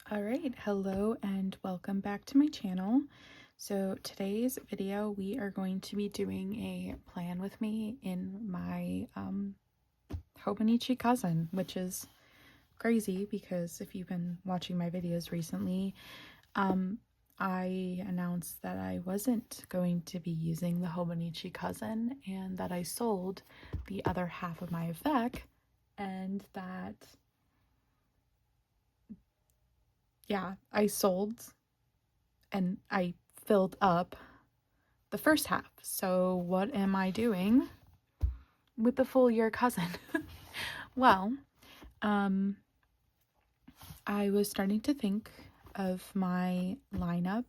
All right, hello and welcome back to my channel. So today's video we are going to be doing a plan with me in my hobonichi cousin, which is crazy because if you've been watching my videos recently, I announced that I wasn't going to be using the hobonichi cousin and that I sold the other half of my effect, and that I sold and I filled up the first half. So what am I doing with the full year cousin? Well, I was starting to think of my lineup,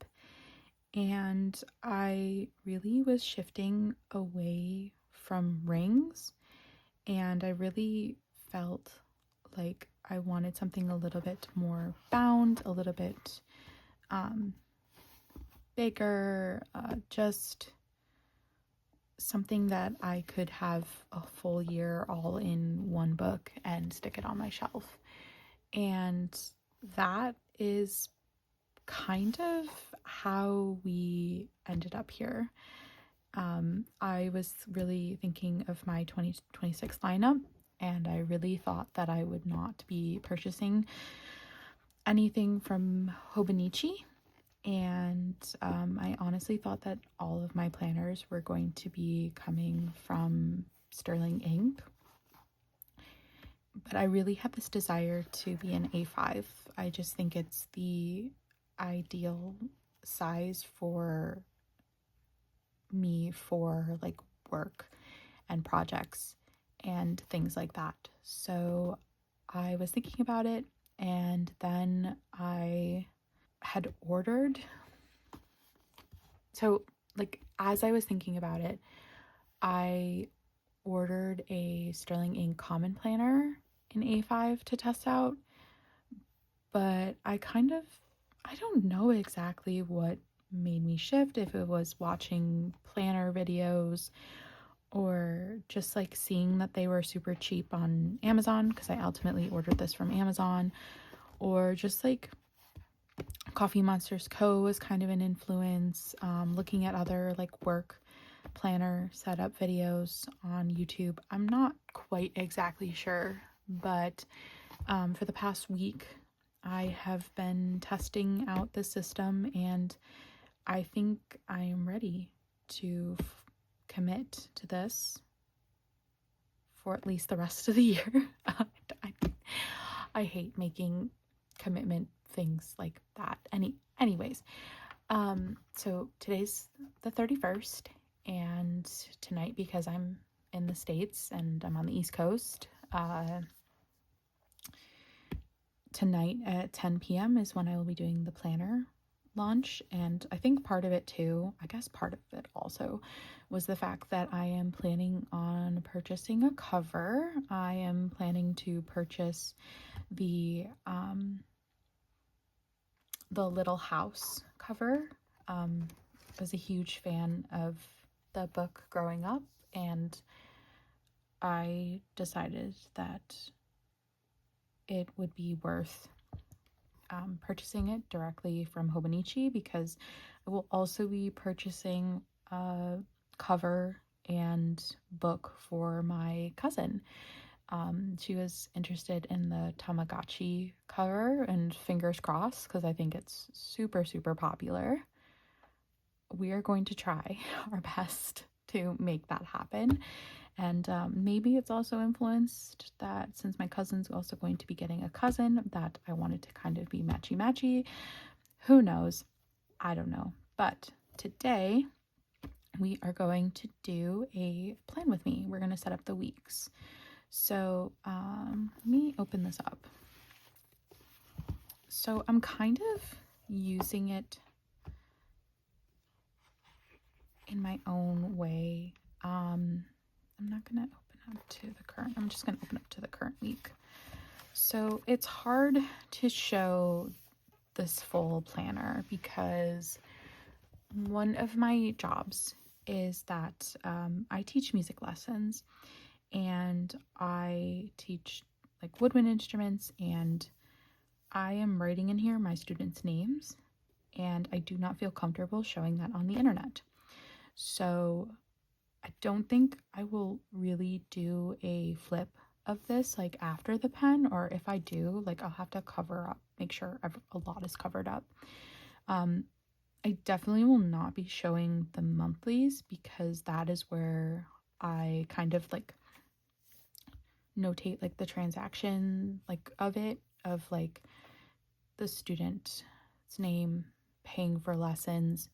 and I really was shifting away from rings, and I really felt like I wanted something a little bit more bound, a little bit bigger, just something that I could have a full year all in one book and stick it on my shelf. And that is kind of how we ended up here. I was really thinking of my 2026 lineup, and I really thought that I would not be purchasing anything from Hobonichi. And I honestly thought that all of my planners were going to be coming from Sterling ink, but I really have this desire to be an A5. I just think it's the ideal size for me for like work and projects and things like that. So I was thinking about it, and then I had ordered. So, like, as I was thinking about it, I ordered a Sterling ink common planner in A5 to test out, but I don't know exactly what made me shift, if it was watching planner videos or just like seeing that they were super cheap on Amazon, because I ultimately ordered this from Amazon, or just like Coffee Monsters Co. was kind of an influence, looking at other like work planner setup videos on YouTube. I'm not quite exactly sure, but for the past week, I have been testing out the system, and I think I am ready to commit to this for at least the rest of the year. I hate making commitment things like that. Anyways, so today's the 31st, and tonight, because I'm in the States and I'm on the East Coast, tonight at 10 p.m. is when I will be doing the planner launch. And I think part of it too, I guess part of it also, was the fact that I am planning on purchasing a cover. I am planning to purchase the Little House cover. I was a huge fan of the book growing up, and I decided that it would be worth purchasing it directly from Hobonichi, because I will also be purchasing a cover and book for my cousin. She was interested in the Tamagotchi cover, and fingers crossed, because I think it's super, super popular. We are going to try our best to make that happen. And maybe it's also influenced that since my cousin's also going to be getting a cousin, that I wanted to kind of be matchy-matchy. Who knows? I don't know. But today we are going to do a plan with me. We're going to set up the weeks. So let me open this up. So I'm kind of using it in my own way. I'm not going to open up to the current. I'm just going to open up to the current week. So it's hard to show this full planner because one of my jobs is that I teach music lessons, and I teach like woodwind instruments and I am writing in here my students' names, and I do not feel comfortable showing that on the internet. So I don't think I will really do a flip of this like after the pen, or if I do, like I'll have to cover up, make sure a lot is covered up. I definitely will not be showing the monthlies because that is where I kind of like notate like the transaction like of it, of like the student's name, paying for lessons,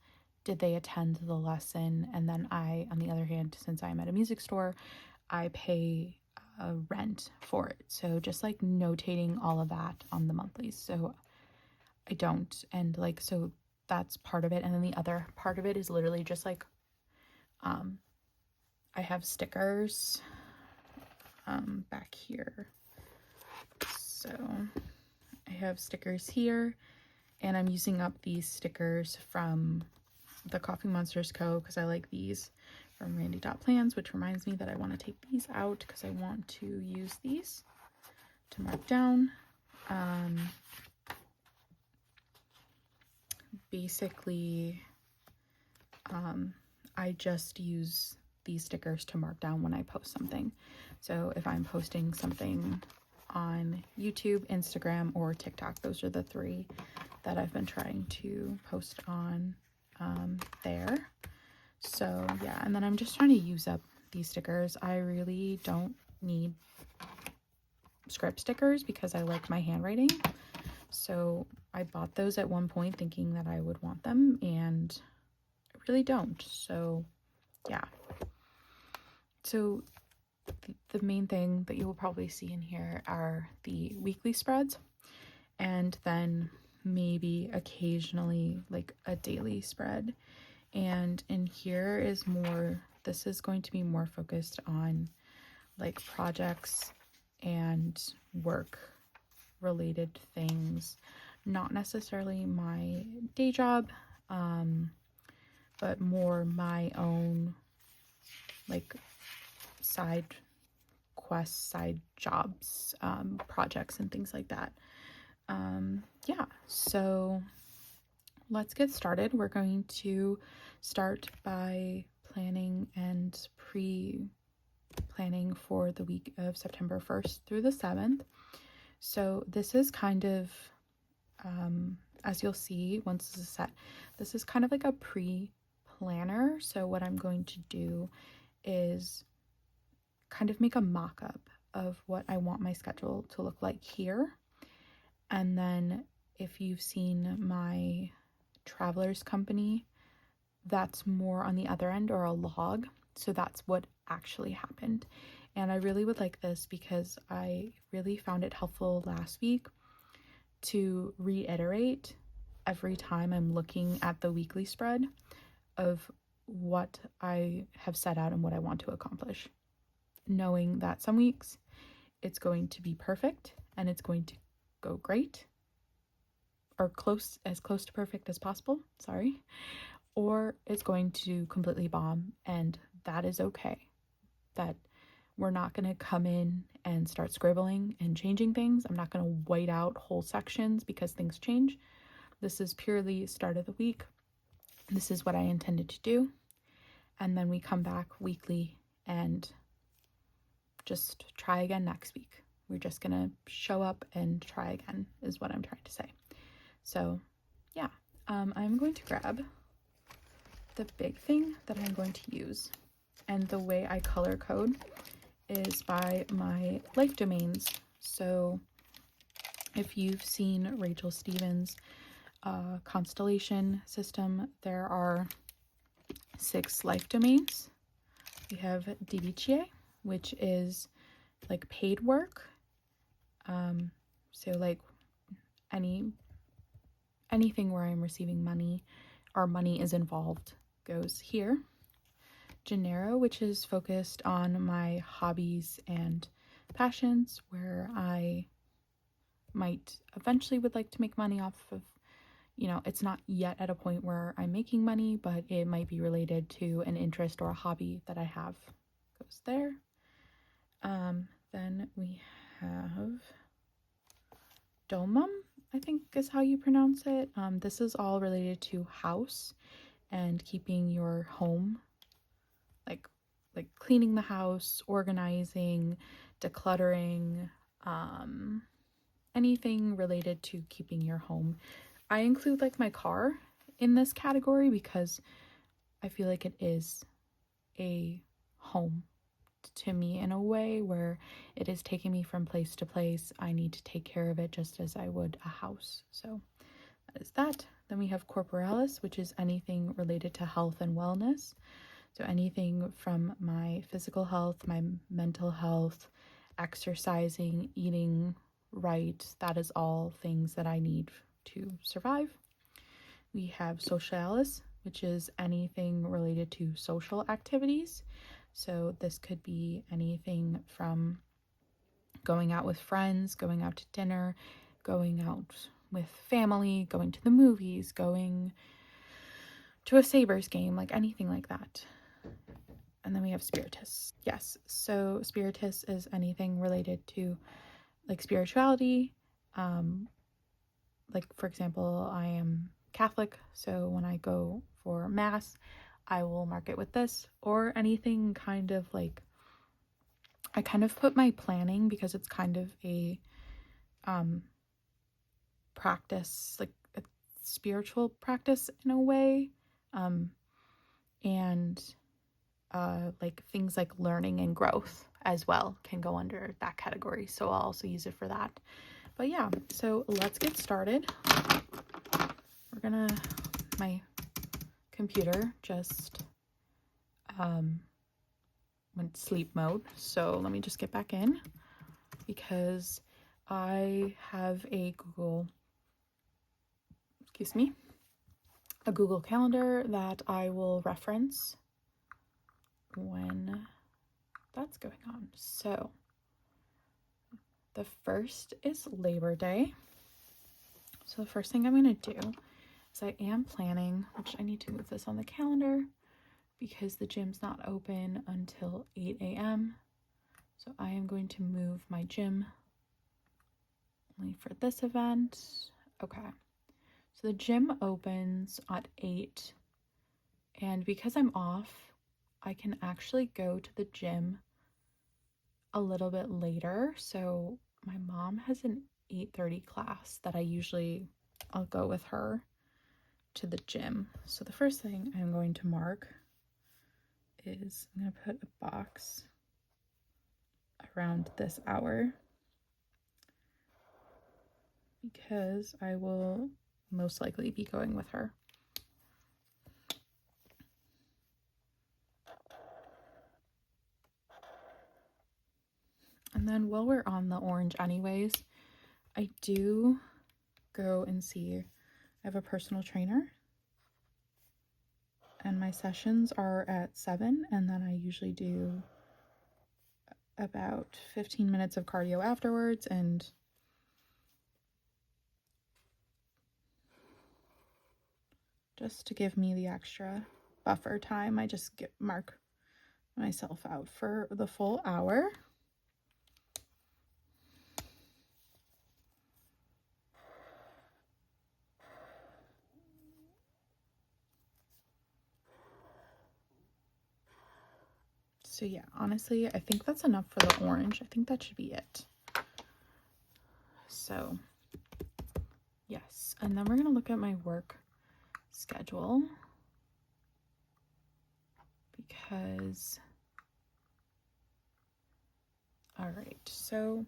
did they attend the lesson, and then I, on the other hand, since I'm at a music store, I pay rent for it. So just like notating all of that on the monthlies. So I don't, and like, so that's part of it. And then the other part of it is literally just like I have stickers back here. So I have stickers here, and I'm using up these stickers from the Coffee Monsters Co. because I like these from Randy.Plans, which reminds me that I want to take these out because I want to use these to mark down. Basically, I just use these stickers to mark down when I post something. So if I'm posting something on YouTube, Instagram, or TikTok, those are the three that I've been trying to post on there. So yeah, and then I'm just trying to use up these stickers. I really don't need script stickers because I like my handwriting. So I bought those at one point thinking that I would want them, and I really don't. So yeah. So the main thing that you will probably see in here are the weekly spreads, and then maybe occasionally like a daily spread. And in here is more, this is going to be more focused on like projects and work related things, not necessarily my day job, but more my own like side quests, side jobs, projects and things like that. Yeah, so let's get started. We're going to start by planning and pre-planning for the week of September 1st through the 7th. So this is kind of, as you'll see once this is set, this is kind of like a pre-planner. So what I'm going to do is kind of make a mock-up of what I want my schedule to look like here. And then if you've seen my traveler's company, that's more on the other end, or a log. So that's what actually happened. And I really would like this because I really found it helpful last week to reiterate every time I'm looking at the weekly spread of what I have set out and what I want to accomplish, knowing that some weeks it's going to be perfect and it's going to go great, or as close to perfect as possible, sorry, or it's going to completely bomb, and that is okay. That we're not going to come in and start scribbling and changing things. I'm not going to white out whole sections because things change. This is purely start of the week. This is what I intended to do. And then we come back weekly and just try again next week. We're just going to show up and try again is what I'm trying to say. So yeah, I'm going to grab the big thing that I'm going to use. And the way I color code is by my life domains. So if you've seen Rachel Stevens' constellation system, there are 6 life domains. We have Divicie, which is like paid work. So like anything where I'm receiving money or money is involved goes here. Gennaro, which is focused on my hobbies and passions, where I might eventually would like to make money off of, it's not yet at a point where I'm making money, but it might be related to an interest or a hobby that I have, goes there. Then we have Domum, I think is how you pronounce it. This is all related to house and keeping your home, like cleaning the house, organizing, decluttering, anything related to keeping your home. I include like my car in this category because I feel like it is a home to me in a way where it is taking me from place to place. I need to take care of it just as I would a house. So that is that. Then we have corporalis, which is anything related to health and wellness. So anything from my physical health, my mental health, exercising, eating right, that is all things that I need to survive. We have socialis, which is anything related to social activities. So this could be anything from going out with friends, going out to dinner, going out with family, going to the movies, going to a Sabres game, like anything like that. And then we have spiritus. Yes, so spiritus is anything related to like spirituality. Like for example, I am Catholic, so when I go for mass, I will mark it with this, or anything kind of like, I kind of put my planning because it's kind of a practice, like a spiritual practice in a way, and like things like learning and growth as well can go under that category, so I'll also use it for that. But yeah, so let's get started. My computer just went sleep mode, so let me just get back in because I have a Google Calendar that I will reference when that's going on. So the first is Labor Day. So the first thing I'm going to do is I am planning, which I need to move this on the calendar because the gym's not open until 8 a.m. So I am going to move my gym only for this event. Okay. So the gym opens at 8, and because I'm off, I can actually go to the gym a little bit later. So my mom has an 8:30 class that I'll go with her to the gym. So the first thing I'm going to mark is I'm going to put a box around this hour because I will most likely be going with her. And then while we're on the orange anyways, I do go and see, I have a personal trainer and my sessions are at 7, and then I usually do about 15 minutes of cardio afterwards, and just to give me the extra buffer time, I just mark myself out for the full hour. So yeah, honestly, I think that's enough for the orange. I think that should be it. So yes, and then we're gonna look at my work schedule because, all right, so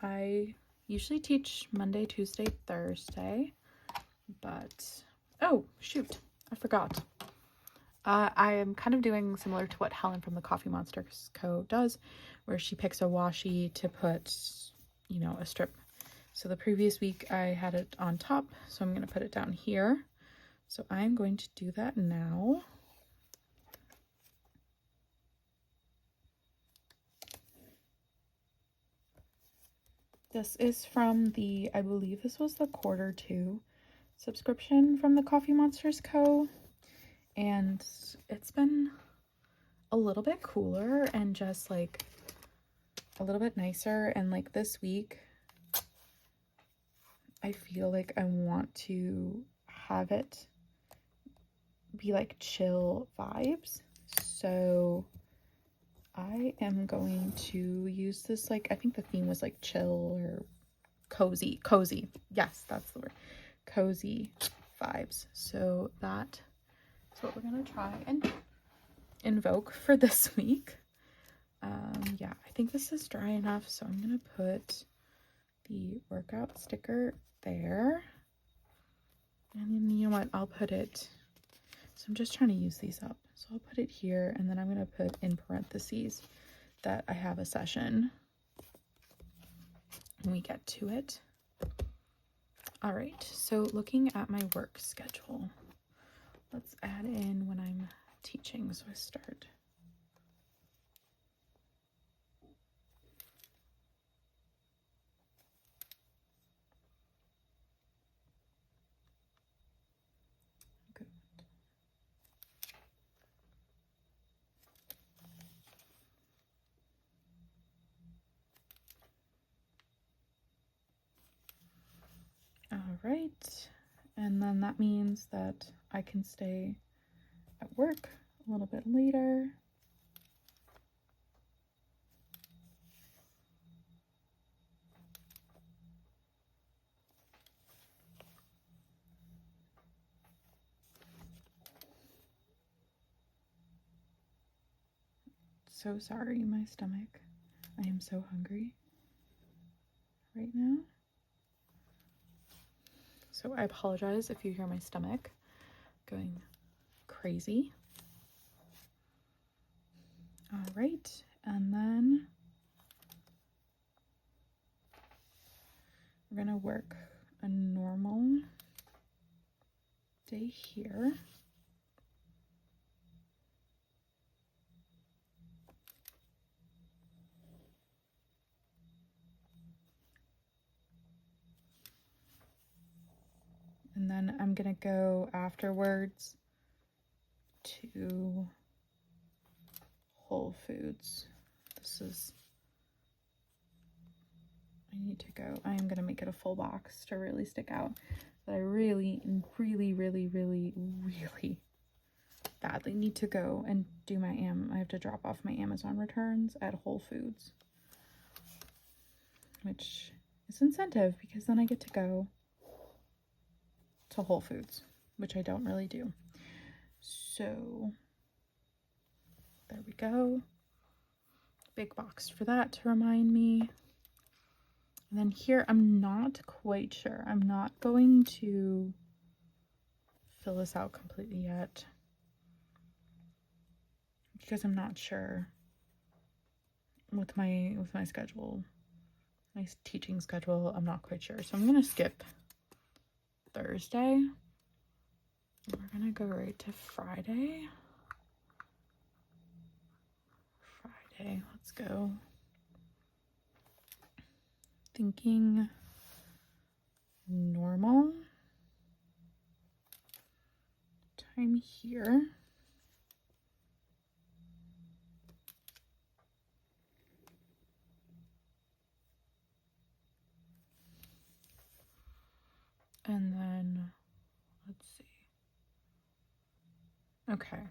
I usually teach Monday, Tuesday, Thursday, but oh shoot, I forgot. I am kind of doing similar to what Helen from the Coffee Monsters Co. does, where she picks a washi to put, a strip. So the previous week I had it on top, so I'm going to put it down here. So I'm going to do that now. This is from I believe this was the Q2 subscription from the Coffee Monsters Co. And it's been a little bit cooler and just like a little bit nicer. And like this week, I feel like I want to have it be like chill vibes. So I am going to use this, like, I think the theme was like chill or cozy. Yes, that's the word. Cozy vibes. So that's what we're gonna try and invoke for this week. Yeah, I think this is dry enough, so I'm gonna put the workout sticker there. And then, you know what, I'll put it, so I'm just trying to use these up. So I'll put it here, and then I'm gonna put in parentheses that I have a session when we get to it. All right, so looking at my work schedule, let's add in when I'm teaching. So I start. Good. All right, and then that means that I can stay at work a little bit later. So sorry, my stomach. I am so hungry right now. So I apologize if you hear my stomach going crazy. All right, and then we're gonna work a normal day here. And then I'm gonna go afterwards to Whole Foods. I need to go. I am gonna make it a full box to really stick out. But I really badly need to go and do my I have to drop off my Amazon returns at Whole Foods, which is incentive because then I get to go to Whole Foods, which I don't really do. So there we go. Big box for that to remind me. And then here, I'm not quite sure. I'm not going to fill this out completely yet because I'm not sure with my schedule, my teaching schedule. I'm not quite sure. So I'm going to skip Thursday. We're going to go right to Friday. Let's go. Thinking normal time here. And then let's see. Okay.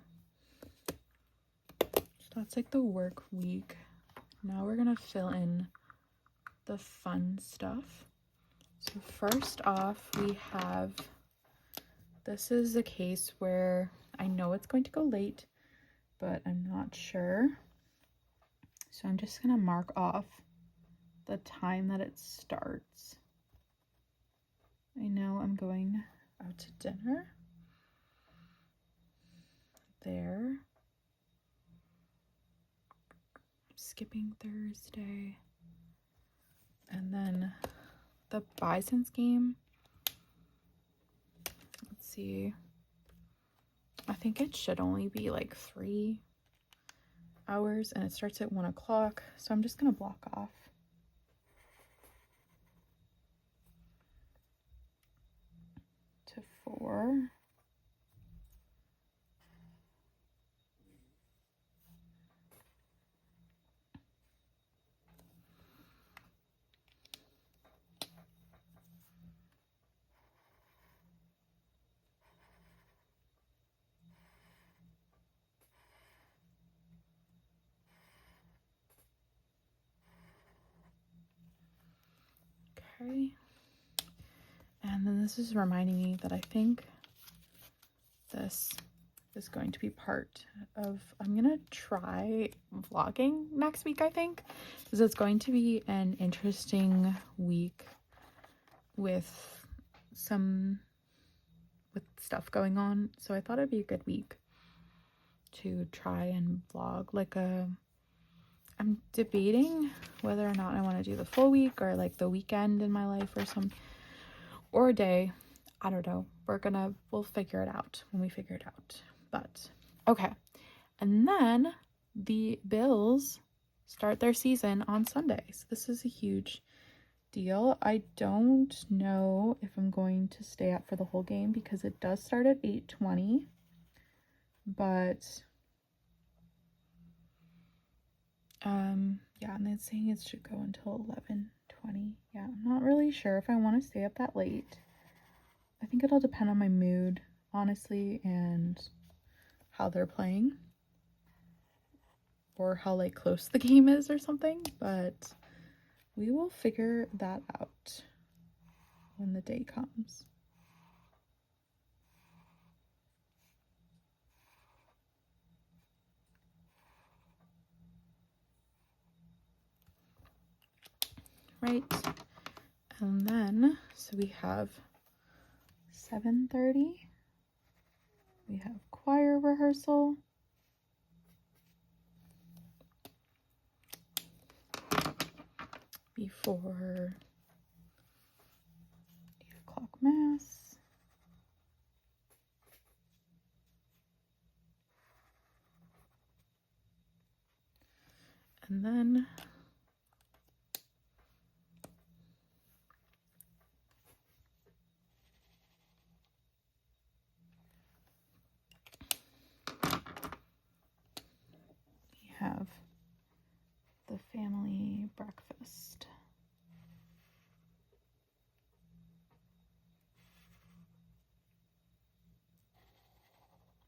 So that's like the work week. Now we're gonna fill in the fun stuff. So first off, we have, this is a case where I know it's going to go late, but I'm not sure. So I'm just gonna mark off the time that it starts. I know I'm going out to dinner. There. Skipping Thursday. And then the Bison's game. Let's see. I think it should only be like 3 hours and it starts at 1 o'clock. So I'm just gonna block off to 4. Okay. And then this is reminding me that I think this is going to be part of, I'm gonna try vlogging next week, I think, because it's going to be an interesting week with stuff going on. So I thought it'd be a good week to try and vlog. I'm debating whether or not I want to do the full week or like the weekend in my life or a day. I don't know. We'll figure it out when we figure it out. But okay. And then the Bills start their season on Sunday. So this is a huge deal. I don't know if I'm going to stay up for the whole game because it does start at 8:20. But yeah, and it's saying it should go until 11:20. Yeah, I'm not really sure if I want to stay up that late. I think it'll depend on my mood, honestly, and how they're playing or how like close the game is or something, but we will figure that out when the day comes. Right. And then so we have 7:30. We have choir rehearsal. Before 8:00 mass. And then we have the family breakfast.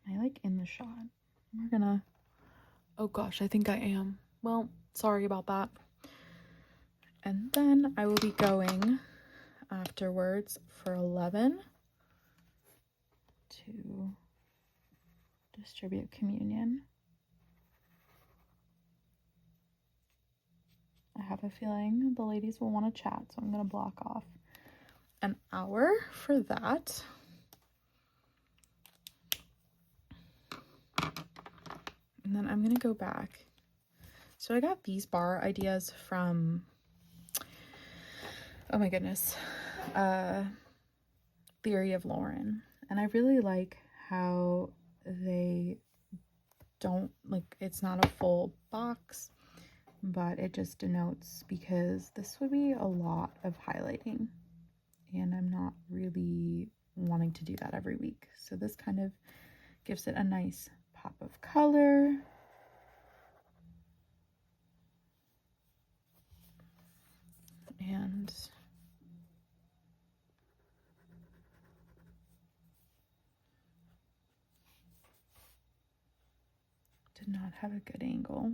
Am I like in the shot? We're gonna, oh gosh, I think I am. Well, sorry about that. And then I will be going afterwards for 11 to distribute communion. I have a feeling the ladies will want to chat, so I'm going to block off an hour for that. And then I'm going to go back. So I got these bar ideas from, oh my goodness, Theory of Lauren. And I really like how they don't, like, it's not a full box, but it just denotes, because this would be a lot of highlighting and I'm not really wanting to do that every week. So this kind of gives it a nice pop of color. And did not have a good angle.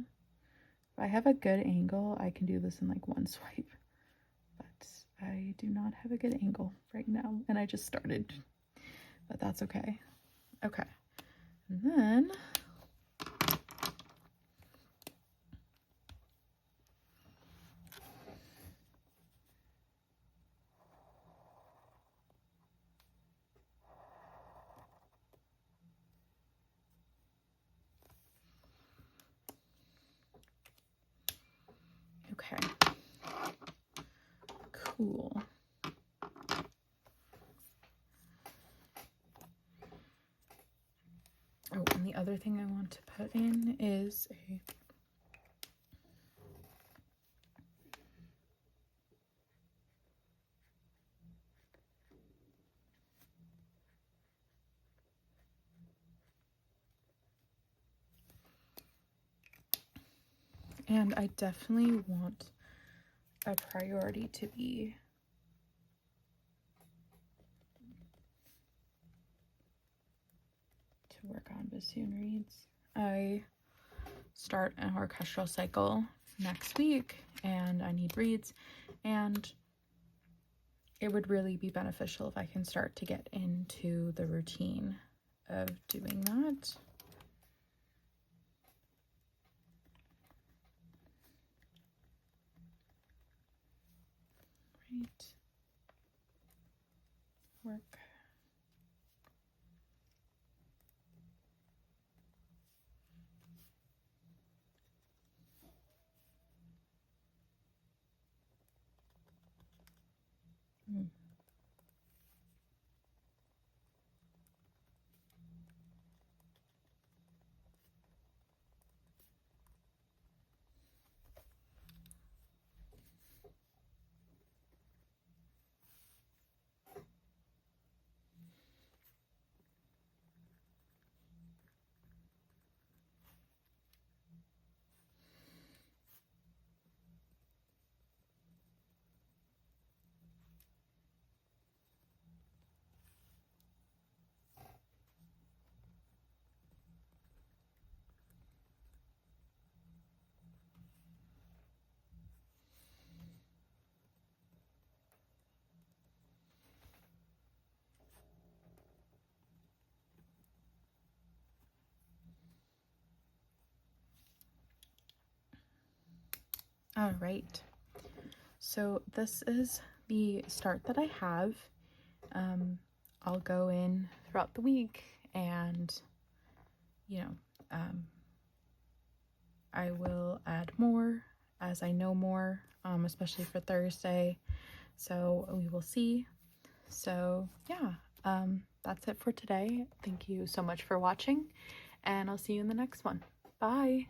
If I have a good angle, I can do this in like one swipe, but I do not have a good angle right now, and I just started, but that's okay. Okay, and then okay, cool. Oh, and the other thing I want to put in is a and I definitely want a priority to be to work on bassoon reeds. I start an orchestral cycle next week and I need reeds, and it would really be beneficial if I can start to get into the routine of doing that. Right. Work. Mm. All right. So this is the start that I have. I'll go in throughout the week and, you know, I will add more as I know more, especially for Thursday. So we will see. So yeah, that's it for today. Thank you so much for watching, and I'll see you in the next one. Bye.